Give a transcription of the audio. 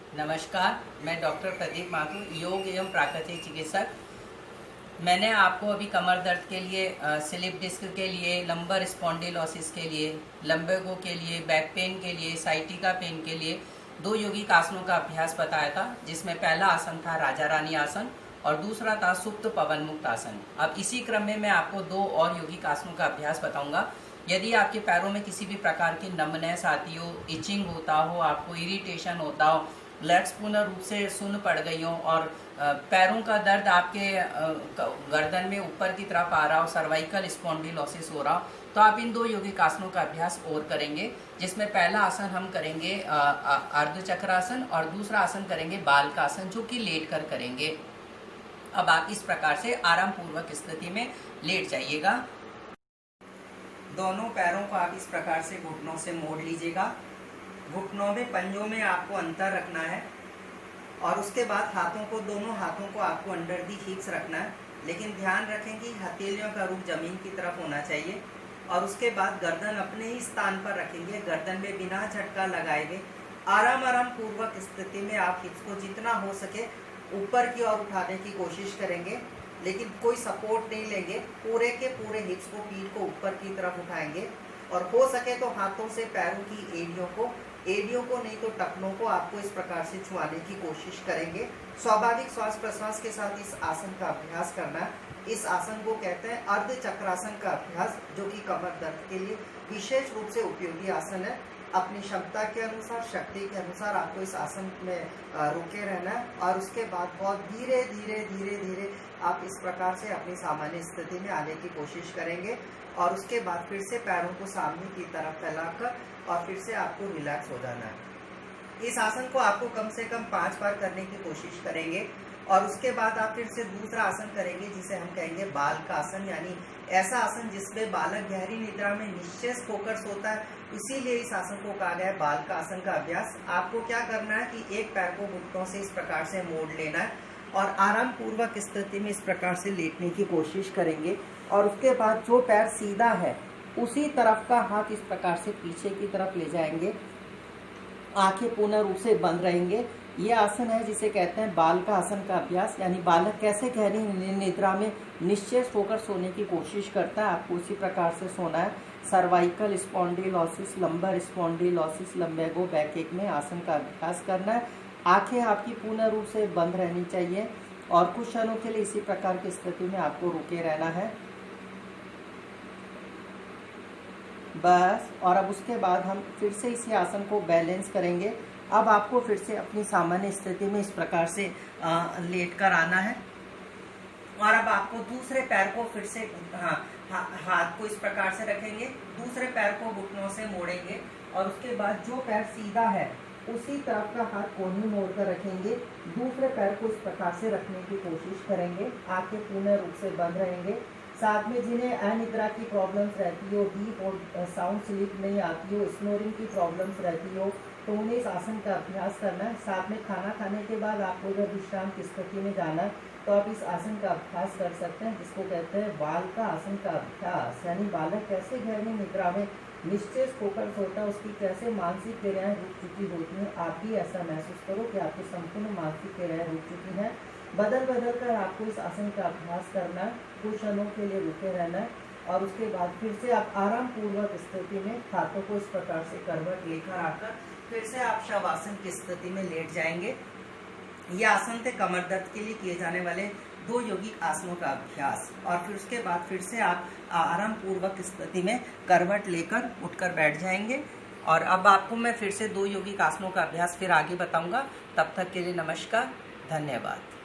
नमस्कार, मैं डॉक्टर प्रदीप माथुर, योग एवं प्राकृतिक चिकित्सक। मैंने आपको अभी कमर दर्द के लिए, स्लिप डिस्क के लिए, लंबर स्पॉन्डिलोसिस के लिए, लंबेगो के लिए, बैक पेन के लिए, साइटिका पेन के लिए 2 यौगिक आसनों का अभ्यास बताया था, जिसमें पहला आसन था राजा रानी आसन और दूसरा था सुप्त पवन मुक्त आसन। अब इसी क्रम में मैं आपको 2 और यौगिक आसनों का अभ्यास बताऊंगा। यदि आपके पैरों में किसी भी प्रकार की नमनेस आती हो, इचिंग होता हो, आपको इरिटेशन होता हो, लेग्स पूर्ण रूप से सुन्न पड़ गई हो और पैरों का दर्द आपके गर्दन में ऊपर की तरफ आ रहा हो, सर्वाइकल स्पॉन्डिलोसिस हो रहा हो, तो आप इन 2 यौगिक आसनों का अभ्यास और करेंगे, जिसमें पहला आसन हम करेंगे अर्धचक्रासन और दूसरा आसन करेंगे बालकासन, जो कि लेट कर करेंगे। अब आप इस प्रकार से आराम पूर्वक स्थिति में लेट जाइएगा। दोनों पैरों को आप इस प्रकार से घुटनों से मोड़ लीजिएगा। घुटनों में, पंजों में आपको अंतर रखना है और उसके बाद दोनों हाथों को आपको अंडर दी हिप्स रखना है, लेकिन ध्यान रखें कि हथेलियों का रुख जमीन की तरफ होना चाहिए। और उसके बाद गर्दन अपने ही स्थान पर रखेंगे, गर्दन में बिना झटका लगाए हुए आराम पूर्वक स्थिति में आप हिप्स को जितना हो सके ऊपर की ओर उठाने की कोशिश करेंगे, लेकिन कोई सपोर्ट नहीं लेंगे। पूरे के पूरे हिप्स को, पीठ को ऊपर की तरफ उठाएंगे और हो सके तो हाथों से पैरों की एड़ियों को नहीं तो टखनों को आपको इस प्रकार से छुआने की कोशिश करेंगे। स्वाभाविक श्वास प्रश्वास के साथ इस आसन का अभ्यास करना है। इस आसन को कहते हैं अर्धचक्रासन का अभ्यास, जो कि कमर दर्द के लिए विशेष रूप से उपयोगी आसन है। अपनी क्षमता के अनुसार, शक्ति के अनुसार आपको इस आसन में रुके रहना है और उसके बाद बहुत धीरे धीरे आप इस प्रकार से अपनी सामान्य स्थिति में आने की कोशिश करेंगे और उसके बाद फिर से पैरों को सामने की तरफ फैलाकर और फिर से आपको रिलैक्स हो जाना है। इस आसन को आपको कम से कम 5 बार करने की कोशिश करेंगे और उसके बाद आप फिर से दूसरा आसन करेंगे, जिसे हम कहेंगे बालक आसन, यानी ऐसा आसन जिसमें बालक गहरी निद्रा में निश्चेष फोकस होता है। इसीलिए इस आसन को कहा गया है बालक आसन का अभ्यास। आपको क्या करना है कि एक पैर को घुटनों से इस प्रकार से मोड़ लेना है और आराम पूर्वक स्थिति में इस प्रकार से लेटने की कोशिश करेंगे और उसके बाद जो पैर सीधा है उसी तरफ का हाथ इस प्रकार से पीछे की तरफ ले जाएंगे। आंखें पूर्ण रूप से बंद रहेंगे। ये आसन है जिसे कहते हैं बालक आसन का अभ्यास, यानी बालक कैसे गहरी निद्रा में निश्चेष होकर सोने की कोशिश करता है, आपको उसी प्रकार से सोना है। Cervical spondylosis, lumbar spondylosis, lumbago, back एक में आसन का अभ्यास करना है। आंखें आपकी पूर्ण रूप से बंद रहनी चाहिए और कुछ क्षणों के लिए इसी प्रकार की स्थिति में आपको रुके रहना है, बस। और अब उसके बाद हम फिर से इसी आसन को बैलेंस करेंगे। अब आपको फिर से अपनी सामान्य स्थिति में इस प्रकार से लेट कर आना है और अब आपको दूसरे पैर को फिर से हाथ को इस प्रकार से रखेंगे, दूसरे पैर को घुटनों से मोड़ेंगे और उसके बाद जो पैर सीधा है उसी तरफ का हाथ कोहनी मोड़ कर रखेंगे। दूसरे पैर को इस प्रकार से रखने की कोशिश करेंगे। आंखें पूर्ण रूप से बंद रहेंगे। साथ में जिन्हें अनिद्रा की प्रॉब्लम्स रहती हो, डीप और साउंड स्लीप नहीं आती हो, स्नोरिंग की प्रॉब्लम्स रहती हो, तो उन्हें इस आसन का अभ्यास करना है। साथ में खाना खाने के बाद आपको जब विश्राम की स्थिति में जाना है तो आप इस आसन का अभ्यास कर सकते हैं, जिसको कहते हैं बालक आसन का अभ्यास, यानी बालक कैसे गहरी निद्रा में निश्चेष फोकस होता है, उसकी कैसे मानसिक क्रियाएं रुक चुकी होती हैं। आप भी ऐसा महसूस करो कि आपकी संपूर्ण मानसिक क्रियाएं रुक चुकी हैं। बदल कर आपको इस आसन का अभ्यास करना है, कुछ क्षणों के लिए रुके रहना है और उसके बाद फिर से आप आराम पूर्वक स्थिति में हाथों को इस प्रकार से करवट लेकर आकर फिर से आप शवासन की स्थिति में लेट जाएंगे। ये आसन थे कमर दर्द के लिए किए जाने वाले 2 यौगिक आसनों का अभ्यास और फिर उसके बाद फिर से आप आराम पूर्वक स्थिति में करवट लेकर उठकर बैठ जाएंगे। और अब आपको मैं फिर से 2 यौगिक आसनों का अभ्यास फिर आगे बताऊंगा। तब तक के लिए नमस्कार, धन्यवाद।